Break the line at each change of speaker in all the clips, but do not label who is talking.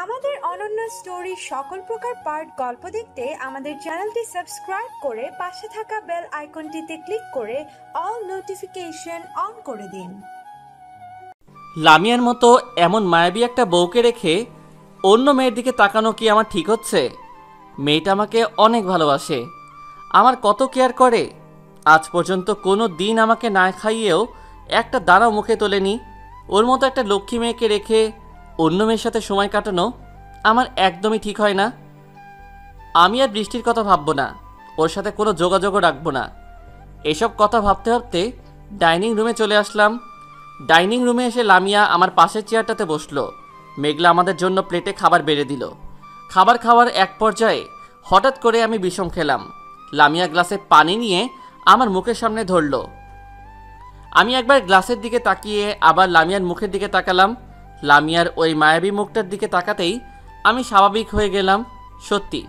আমাদের অনন্য স্টোরি সকল প্রকার পার্ট গল্প দেখতে আমাদের চ্যানেলটি সাবস্ক্রাইব করে পাশে থাকা বেল আইকনটিতে ক্লিক করে অল নোটিফিকেশন অন করে দিন।
লামিয়ার মতো এমন মায়াবী একটা বউকে রেখে অন্য মেয়ের দিকে তাকানো কি আমার ঠিক হচ্ছে? মেয়েটা আমাকে অনেক ভালোবাসে, আমার কত কেয়ার করে। আজ পর্যন্ত কোনো দিন আমাকে না খাইয়েও একটা দানাও মুখে তোলেনি। ওর মতো একটা লক্ষ্মী মেয়েকে রেখে অন্য মেয়ের সাথে সময় কাটানো আমার একদমই ঠিক হয় না। আমি আর বৃষ্টির কথা ভাববো না, ওর সাথে কোনো যোগাযোগও রাখবো না। এসব কথা ভাবতে ভাবতে ডাইনিং রুমে চলে আসলাম। ডাইনিং রুমে এসে লামিয়া আমার পাশের চেয়ারটাতে বসলো। মেঘলা আমাদের জন্য প্লেটে খাবার বেড়ে দিল। খাবার খাওয়ার এক পর্যায়ে হঠাৎ করে আমি বিষম খেলাম। লামিয়া গ্লাসে পানি নিয়ে আমার মুখের সামনে ধরল। আমি একবার গ্লাসের দিকে তাকিয়ে আবার লামিয়ার মুখের দিকে তাকালাম। লামিয়ার ওই মায়াবী মুখটার দিকে তাকাতেই আমি স্বাভাবিক হয়ে গেলাম। সত্যি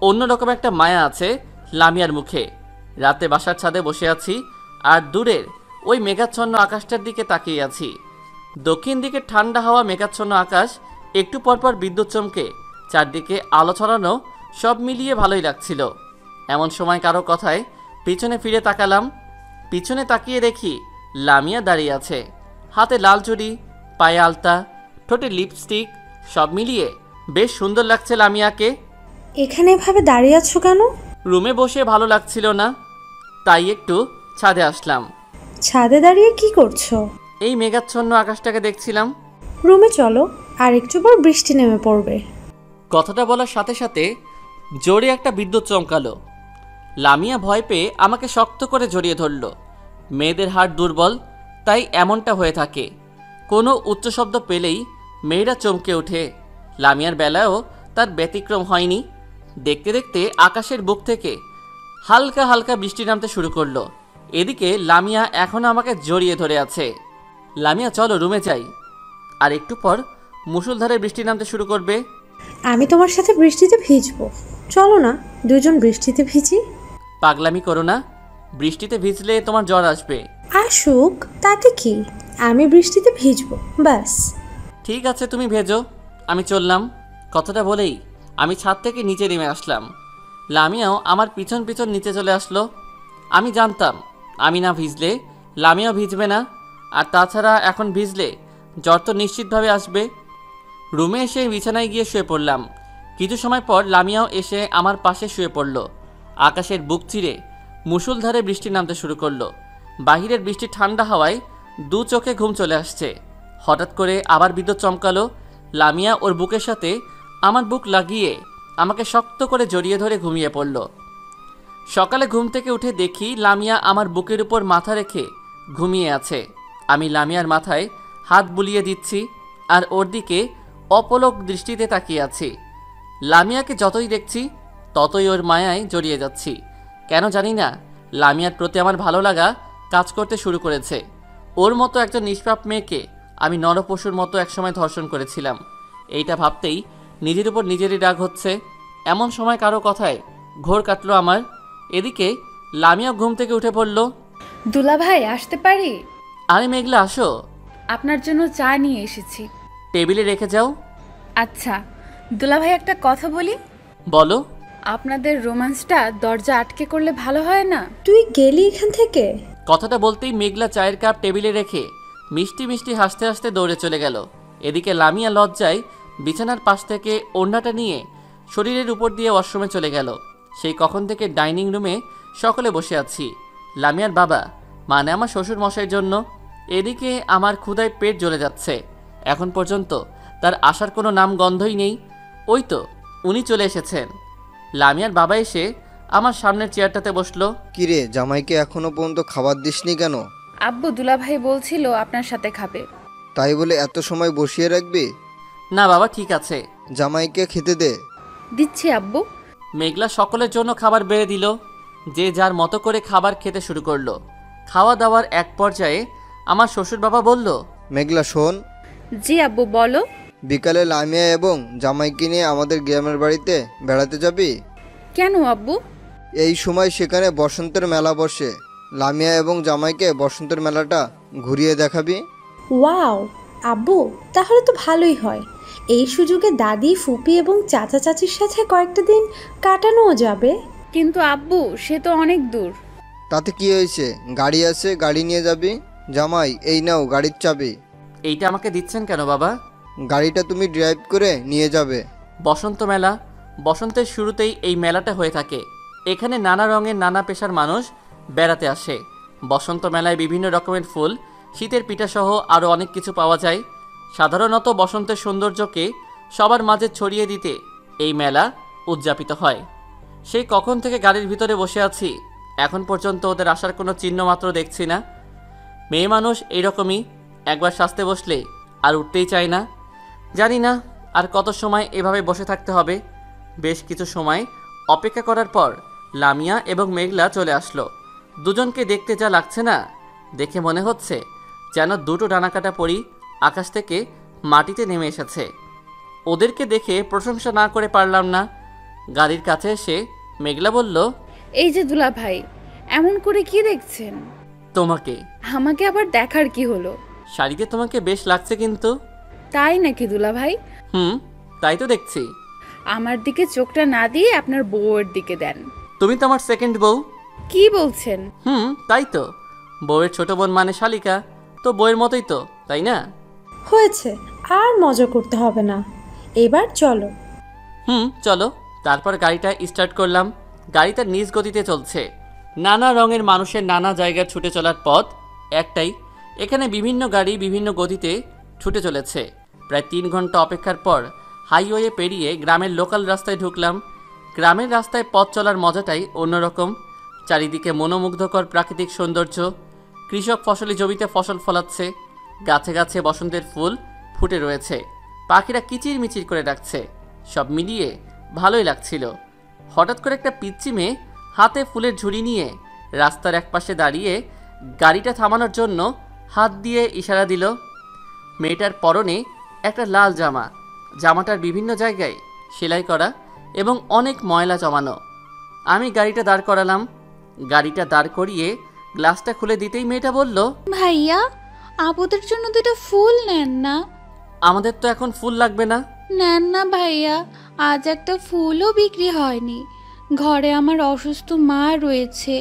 অন্যরকম একটা মায়া আছে লামিয়ার মুখে। রাতে বাসার ছাদে বসে আছি আর দূরের ওই মেঘাচ্ছন্ন আকাশটার দিকে তাকিয়ে আছি। দক্ষিণ দিকে ঠান্ডা হাওয়া, মেঘাচ্ছন্ন আকাশ, একটু পরপর বিদ্যুৎ চমকে চারদিকে আলো ছড়ানো, সব মিলিয়ে ভালোই লাগছিল। এমন সময় কারো কথায় পিছনে ফিরে তাকালাম। পিছনে তাকিয়ে দেখি লামিয়া দাঁড়িয়ে আছে, হাতে লাল চুড়ি, পায়ে আলতা, ঠোঁটে লিপস্টিক, সব মিলিয়ে বেশ সুন্দর লাগছে লামিয়াকে।
এখানে এভাবে দাঁড়িয়ে আছো কেন?
রুমে বসে ভালো লাগছিল না, তাই একটু ছাদে আসলাম।
ছাদে দাঁড়িয়ে কি করছো?
এই মেঘাচ্ছন্ন আকাশটাকে দেখছিলাম।
রুমে চলো, আর একটু পর বৃষ্টি নেমে পড়বে।
কথাটা বলার সাথে সাথে জোরে একটা বিদ্যুৎ চমকালো। লামিয়া ভয় পেয়ে আমাকে শক্ত করে জড়িয়ে ধরল। মেয়েদের হাড় দুর্বল, তাই এমনটা হয়ে থাকে। কোনো উচ্চ শব্দ পেলেই মেয়েরা চমকে ওঠে। লামিয়ার বেলায়ও তার ব্যতিক্রম হয়নি। দেখতে দেখতে আকাশের বুক থেকে হালকা হালকা বৃষ্টি নামতে শুরু করলো। এদিকে লামিয়া এখনও আমাকে জড়িয়ে ধরে আছে। লামিয়া চলো রুমে যাই, আর একটু পর মুষলধারে বৃষ্টি নামতে শুরু করবে।
আমি তোমার সাথে বৃষ্টিতে ভিজবো, চলো না দুজন বৃষ্টিতে ভিজি।
পাগলামি করো না, বৃষ্টিতে ভিজলে তোমার জ্বর আসবে।
আসুক, তাতে কি, আমি বৃষ্টিতে ভিজবো ব্যাস।
ঠিক আছে তুমি ভেজো, আমি চললাম। কথাটা বলেই আমি ছাদ থেকে নিচে নেমে আসলাম। লামিয়াও আমার পিছন পিছন নিচে চলে আসলো। আমি জানতাম আমি না ভিজলে লামিয়াও ভিজবে না, আর তাছাড়া এখন ভিজলে জ্বর তো নিশ্চিতভাবে আসবে। রুমে এসে বিছানায় গিয়ে শুয়ে পড়লাম। কিছু সময় পর লামিয়াও এসে আমার পাশে শুয়ে পড়ল। আকাশের বুক চিরে মুষলধারে বৃষ্টি নামতে শুরু করলো। বাহিরের বৃষ্টি ঠান্ডা হাওয়ায় দু চোখে ঘুম চলে আসছে। হঠাৎ করে আবার বিদ্যুৎ চমকালো। লামিয়া ওর বুকের সাথে আমার বুক লাগিয়ে আমাকে শক্ত করে জড়িয়ে ধরে ঘুমিয়ে পড়ল। সকালে ঘুম থেকে উঠে দেখি লামিয়া আমার বুকের উপর মাথা রেখে ঘুমিয়ে আছে। আমি লামিয়ার মাথায় হাত বুলিয়ে দিচ্ছি আর ওর দিকে অপলক দৃষ্টিতে তাকিয়ে আছি। লামিয়াকে যতই দেখছি ততই ওর মায়ায় জড়িয়ে যাচ্ছি। কেন জানি না, লামিয়ার প্রতি আমার ভালো লাগা কাজ করতে শুরু করেছে। ওর মতো একজন নিষ্পাপ মেয়েকে আমি নরপশুর মতো একসময় ধর্ষণ করেছিলাম। এইটা ভাবতেই নিজের উপর নিজেরই রাগ হচ্ছে। এমন সময় কারো কথায় ঘোর কাটলো আমার। এদিকে লামিয়া ঘুম থেকে উঠে পড়ল।
দুলা ভাই, আসতে পারি?
আরে মেঘলা, আসো।
আপনার জন্য চা নিয়ে এসেছি।
টেবিলে রেখে যাও।
আচ্ছা দুলা ভাই, একটা কথা বলি।
বলো।
আপনাদের রোম্যান্সটা দরজা আটকে করলে ভালো হয় না?
তুই গেলি এখান থেকে?
কথাটা বলতেই মেঘলা চায়ের কাপ টেবিলে রেখে মিষ্টি মিষ্টি হাসতে হাসতে দৌড়ে চলে গেল। এদিকে লামিয়া লজ্জায় বিছানার পাশ থেকে ওড়নাটা নিয়ে শরীরের উপর দিয়ে ওয়াশরুমে চলে গেল। সেই কখন থেকে ডাইনিং রুমে সকলে বসে আছি। লামিয়ার বাবা, মানে আমার শ্বশুর মশাইয়ের জন্য। এদিকে আমার ক্ষুধায় পেট জ্বলে যাচ্ছে। এখন পর্যন্ত তার আসার কোনো নাম গন্ধই নেই। ওই তো উনি চলে এসেছেন। লামিয়ার বাবা এসে আমার সামনের চেয়ারটাতে বসলো।
কিরে, জামাইকে এখনো পর্যন্ত খাবার দিসনি কেন?
আব্বু দুলা ভাই বলছিল আপনার সাথে খাবে।
তাই বলে এত সময় বসিয়ে রাখবি?
না বাবা, ঠিক আছে।
জামাইকে খেতে দে।
দিচ্ছি আব্বু।
মেঘলা সকলের জন্য খাবার বেড়ে দিল। যে যার মতো করে খাবার খেতে শুরু করলো। খাওয়া দাওয়ার এক পর্যায়ে আমার শ্বশুর বাবা বলল,
মেঘলা শোন।
জি আব্বু, বলো।
বিকালে লামিয়া এবং জামাইকে নিয়ে আমাদের গ্রামের বাড়িতে বেড়াতে যাবি?
কেন আব্বু?
এই সময় সেখানে বসন্তের মেলা বসে। লামিয়া এবং জামাইকে বসন্তের মেলাটা ঘুরিয়ে দেখাবি।
ওয়াও আব্বু, তাহলে তো ভালোই হয়, এই সুযোগে দাদি, ফুপি এবং চাচা চাচির সাথে কয়েকটা দিন কাটানোও যাবে।
কিন্তু আব্বু, সে তো অনেক দূর।
তাতে কি হয়েছে? গাড়ি আছে, গাড়ি নিয়ে যাবি। জামাই, এই নাও গাড়ির চাবি।
এইটা আমাকে দিচ্ছেন কেন বাবা?
গাড়িটা তুমি ড্রাইভ করে নিয়ে যাবে।
বসন্ত মেলা, বসন্তের শুরুতেই এই মেলাটা হয়ে থাকে। এখানে নানা রঙের নানা পেশার মানুষ বেড়াতে আসে। বসন্ত মেলায় বিভিন্ন রকমের ফুল, শীতের পিঠাসহ আরও অনেক কিছু পাওয়া যায়। সাধারণত বসন্তের সৌন্দর্যকে সবার মাঝে ছড়িয়ে দিতে এই মেলা উদযাপিত হয়। সেই কখন থেকে গাড়ির ভিতরে বসে আছি, এখন পর্যন্ত ওদের আসার কোনো চিহ্ন মাত্র দেখছি না। মেয়ে মানুষ এইরকমই, একবার সাজতে বসলে আর উঠতেই চায় না। জানি না আর কত সময় এভাবে বসে থাকতে হবে। বেশ কিছু সময় অপেক্ষা করার পর লামিয়া এবং মেঘলা চলে আসলো। দুজনকে দেখতে যা লাগছে না, দেখে মনে হচ্ছে যেন দুটো ডানাকাটা পরি আকাশ থেকে মাটিতে নেমে এসেছে। ওদেরকে দেখে প্রশংসা না করে পারলাম না। গাড়ির কাছে এসে মেঘলা বলল,
এই যে দুলা ভাই, এমন করে কি দেখছেন?
তোমাকে।
আমাকে আবার দেখার কি হলো?
শাড়িতে তোমাকে বেশ লাগছে কিন্তু।
তাই নাকি দুলা ভাই?
তাই তো দেখছি।
আমার দিকে চোখটা না দিয়ে আপনার বউয়ের দিকে দেন।
তুমি তো আমার সেকেন্ড বউ।
কি বলছেন?
তাই তো। বউয়ের ছোট বোন মানে শালিকা, তো বউয়ের মতোই তো, তাই না?
হয়েছে, আর মজা করতে হবে না, এবার চলো।
চলো। তারপর গাড়িটা স্টার্ট করলাম। গাড়িটা নিজ গতিতে চলছে। নানা রঙের মানুষের নানা জায়গায় ছুটে চলার পথ একটাই। এখানে বিভিন্ন গাড়ি বিভিন্ন গতিতে ছুটে চলেছে। প্রায় 3 ঘন্টা অপেক্ষার পর হাইওয়ে পেরিয়ে গ্রামের লোকাল রাস্তায় ঢুকলাম। গ্রামের রাস্তায় পথ চলার মজাটাই অন্যরকম। চারিদিকে মনোমুগ্ধকর প্রাকৃতিক সৌন্দর্য। কৃষক ফসলি জমিতে ফসল ফলাচ্ছে। গাছে গাছে বসন্তের ফুল ফুটে রয়েছে। পাখিরা কিচির মিচির করে ডাকছে। সব মিলিয়ে ভালোই লাগছিল। হঠাৎ করে একটা পিচ্চি মেয়ে হাতে ফুলের ঝুড়ি নিয়ে রাস্তার একপাশে দাঁড়িয়ে গাড়িটা থামানোর জন্য হাত দিয়ে ইশারা দিল। মেয়েটার পরনে একটা লাল জামা। জামাটার বিভিন্ন জায়গায় সেলাই করা এবং অনেক ময়লা জমানো। আমি গাড়িটা দাঁড় করালাম। গাড়িটা দাঁড় করিয়ে গ্লাসটা খুলে দিতেই মেয়েটা বলল,
ভাইয়া, আপুদের জন্য 2টা ফুল নেন না।
আমাদের তো এখন ফুল লাগবে না।
নেন না ভাইয়া, আজ একটা ফুলও বিক্রি হয়নি। ঘরে আমার অসুস্থ মা রয়েছে।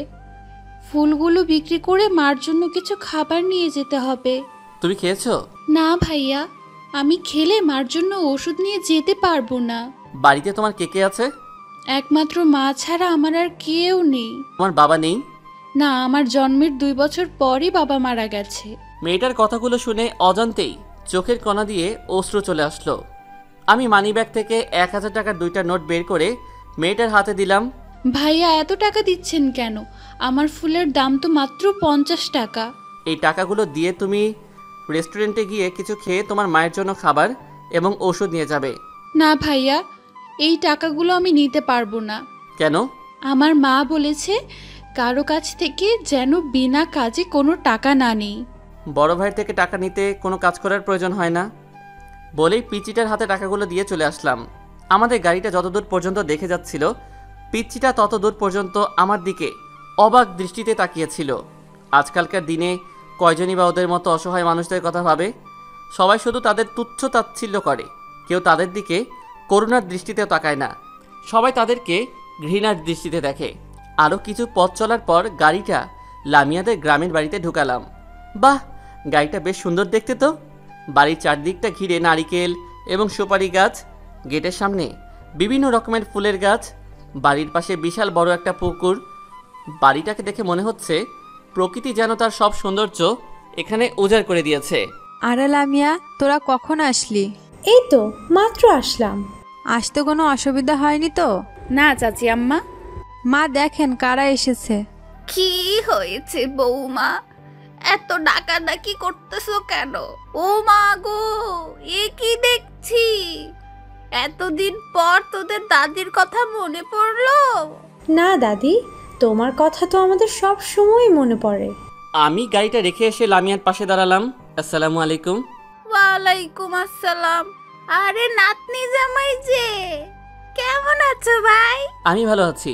ফুলগুলো বিক্রি করে মার জন্য কিছু খাবার নিয়ে যেতে হবে।
তুমি খেয়েছো?
না ভাইয়া, আমি খেলে মার জন্য ওষুধ নিয়ে যেতে পারবো না।
বাড়িতে তোমার কে কে আছে?
একমাত্র মা ছাড়া আমার আর কেউ নেই।
তোমার বাবা নেই?
না, আমার জন্মের 2 বছর পরই বাবা মারা গেছে।
মেয়েটার কথাগুলো শুনে অজান্তেই চোখের কণা দিয়ে অশ্রু চলে আসলো। আমি মানিব্যাগ থেকে 1000 টাকার 2টা নোট বের করে মেয়েটার হাতে দিলাম।
ভাইয়া, এত টাকা দিচ্ছেন কেন? আমার ফুলের দাম তো মাত্র 50 টাকা।
এই টাকাগুলো দিয়ে তুমি রেস্টুরেন্টে গিয়ে কিছু খেয়ে তোমার মায়ের জন্য খাবার এবং ওষুধ নিয়ে যাবে।
না ভাইয়া, এই টাকাগুলো আমি নিতে পারবো না।
কেন?
আমার মা বলেছে কারো কাছ থেকে যেন বিনা কাজে কোনো টাকা না নেই।
বড় ভাইয়ের থেকে টাকা নিতে কোনো কাজ করার প্রয়োজন হয় না বলেই পিচ্চিটার হাতে টাকাগুলো দিয়ে চলে আসলাম। আমাদের গাড়িটা যতদূর পর্যন্ত দেখে যাচ্ছিল, পিচ্চিটা তত দূর পর্যন্ত আমার দিকে অবাক দৃষ্টিতে তাকিয়েছিল। আজকালকার দিনে কয়জনই বা ওদের মতো অসহায় মানুষদের কথা ভাবে? সবাই শুধু তাদের তুচ্ছ তাচ্ছিল্য করে। কেউ তাদের দিকে করুণার দৃষ্টিতেও তাকায় না। সবাই তাদেরকে ঘৃণার দৃষ্টিতে দেখে। আরও কিছু পথ চলার পর গাড়িটা লামিয়াদের গ্রামের বাড়িতে ঢুকালাম। বাহ, গাড়িটা বেশ সুন্দর দেখতে তো। বাড়ির চারদিকটা ঘিরে নারিকেল এবং সুপারি গাছ। গেটের সামনে বিভিন্ন রকমের ফুলের গাছ। বাড়ির পাশে বিশাল বড় একটা পুকুর। বাড়িটাকে দেখে মনে হচ্ছে প্রকৃতি যেন তার সব সৌন্দর্য এখানে উজাড় করে দিয়েছে।
আরে লামিয়া, তোরা কখন আসলি?
এই তো মাত্র আসলাম।
আসতে কোনো অসুবিধা হয়নি তো?
না চাচি আম্মা।
মা, দেখেন কারা এসেছে।
কি হয়েছে বৌমা? এত ডাকাডাকি করতেছো কেন? ও মা গো, এ কি দেখছি? এতদিন পর তোদের দাদির কথা মনে পড়লো?
না দাদি, তোমার কথা তো আমাদের সব সময় মনে পড়ে।
আমি গাড়িটা রেখে এসে লামিয়ার পাশে দাঁড়ালাম। আসসালামু আলাইকুম।
ওয়ালাইকুম আসসালাম। আরে নাতনি জামাই যে, কেমন আছো ভাই?
আমি ভালো আছি,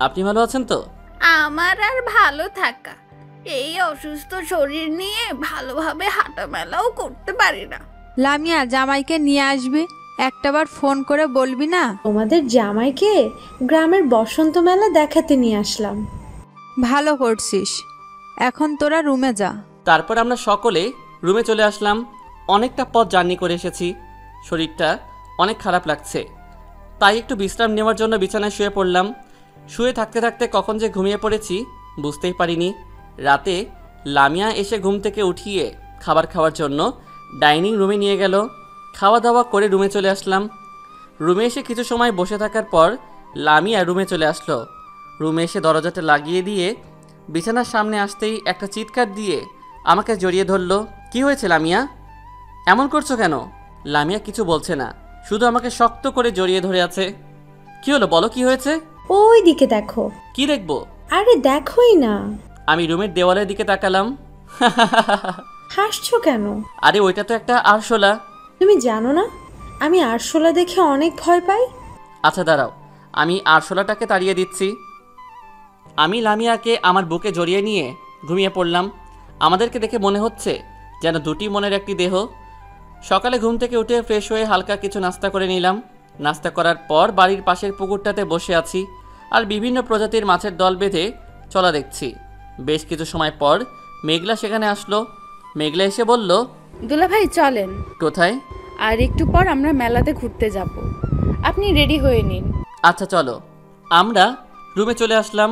আপনি ভালো আছেন তো?
আমার আর ভালো থাকা, এই অসুস্থ শরীর নিয়ে ভালোভাবে হাঁটামেলাও করতে পারি না।
লামিয়া, জামাইকে নিয়ে আসবি। একটাবার ফোন করে বলবি না?
তোমাদের জামাইকে গ্রামের বসন্ত মেলা দেখাতে নিয়ে আসলাম।
ভালো করছিস। এখন তোরা রুমে যা।
তারপর আমরা সকলে রুমে চলে আসলাম। অনেকটা পথ জার্নি করে এসেছি, শরীরটা অনেক খারাপ লাগছে, তাই একটু বিশ্রাম নেওয়ার জন্য বিছানায় শুয়ে পড়লাম। শুয়ে থাকতে থাকতে কখন যে ঘুমিয়ে পড়েছি বুঝতেই পারিনি। রাতে লামিয়া এসে ঘুম থেকে উঠিয়ে খাবার খাওয়ার জন্য ডাইনিং রুমে নিয়ে গেল। খাওয়া দাওয়া করে রুমে চলে আসলাম। রুমে এসে কিছু সময় বসে থাকার পর লামিয়া রুমে চলে আসলো। রুমে এসে দরজাটা লাগিয়ে দিয়ে বিছানার সামনে আসতেই একটা চিৎকার দিয়ে আমাকে জড়িয়ে ধরলো। কি হয়েছে লামিয়া, এমন করছো কেন? লামিয়া কিছু বলছে না, শুধু আমাকে শক্ত করে জড়িয়ে ধরে আছে। কি হলো বলো, কি হয়েছে?
ওই দিকে দেখো।
কি দেখবো?
আরে দেখোই না।
আমি রুমের দেওয়ালের দিকে তাকালাম।
হাসছো কেন?
আরে ওইটা তো একটা আরশোলা।
তুমি জানো না আমি আরশোলা দেখে অনেক ভয় পাই।
আচ্ছা দাঁড়াও, আমি আরশোলাটাকে তাড়িয়ে দিচ্ছি। আমি লামিয়াকে আমার বুকে জড়িয়ে নিয়ে ঘুমিয়ে পড়লাম। আমাদেরকে দেখে মনে হচ্ছে যেন দুটি মনের একটি দেহ। সকালে ঘুম থেকে উঠে ফ্রেশ হয়ে হালকা কিছু নাস্তা করে নিলাম। নাস্তা করার পর বাড়ির পাশের পুকুরটাতে বসে আছি আর বিভিন্ন প্রজাতির মাছের দল বেঁধে চলা দেখছি। বেশ কিছু সময় পর মেঘলা সেখানে আসলো। মেঘলা এসে বলল,
দুলাভাই চলেন,
কোথায়?
আর একটু পর আমরা মেলাতে ঘুরতে যাব, আপনি রেডি হয়ে নিন।
আচ্ছা চলো। আমরা রুমে চলে আসলাম।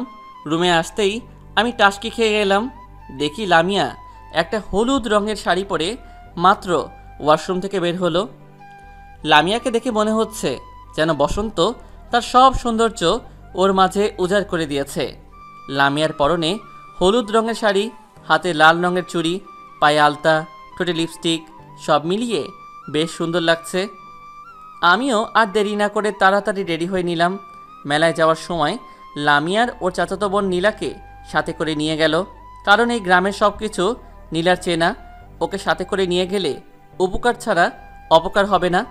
রুমে আসতেই আমি টাসকি খেয়ে গেলাম। দেখি লামিয়া একটা হলুদ রঙের শাড়ি পরে মাত্র ওয়াশরুম থেকে বের হলো। লামিয়াকে দেখে মনে হচ্ছে যেন বসন্ত তার সব সৌন্দর্য ওর মাঝে উজাড় করে দিয়েছে। লামিয়ার পরনে হলুদ রঙের শাড়ি, হাতে লাল রঙের চুড়ি, পায়ে আলতা, ঠোঁটে লিপস্টিক, সব মিলিয়ে বেশ সুন্দর লাগছে। আমিও আর দেরি না করে তাড়াতাড়ি রেডি হয়ে নিলাম। মেলায় যাওয়ার সময় লামিয়ার ওর চাচাতো বোন নীলাকে সাথে করে নিয়ে গেল, কারণ এই গ্রামের সব কিছু নীলার চেনা। ওকে সাথে করে নিয়ে গেলে উপকার ছাড়া অপকার হবে না।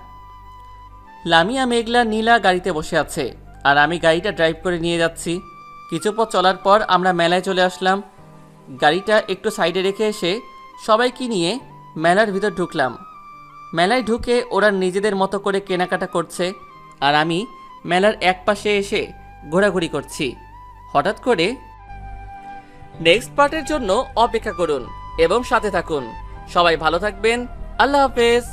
লামিয়া, মেঘলা, নীলা গাড়িতে বসে আছে আর আমি গাড়িটা ড্রাইভ করে নিয়ে যাচ্ছি। কিছু পথ চলার পর আমরা মেলায় চলে আসলাম। গাড়িটা একটু সাইডে রেখে এসে সবাইকে নিয়ে মেলার ভিতর ঢুকলাম। মেলায় ঢুকে ওরা নিজেদের মতো করে কেনাকাটা করছে আর আমি মেলার এক পাশে এসে ঘোরাঘুরি করছি। হঠাৎ করে নেক্সট পার্টের জন্য অপেক্ষা করুন এবং সাথে থাকুন। সবাই ভালো থাকবেন। আল্লাহ হাফেজ।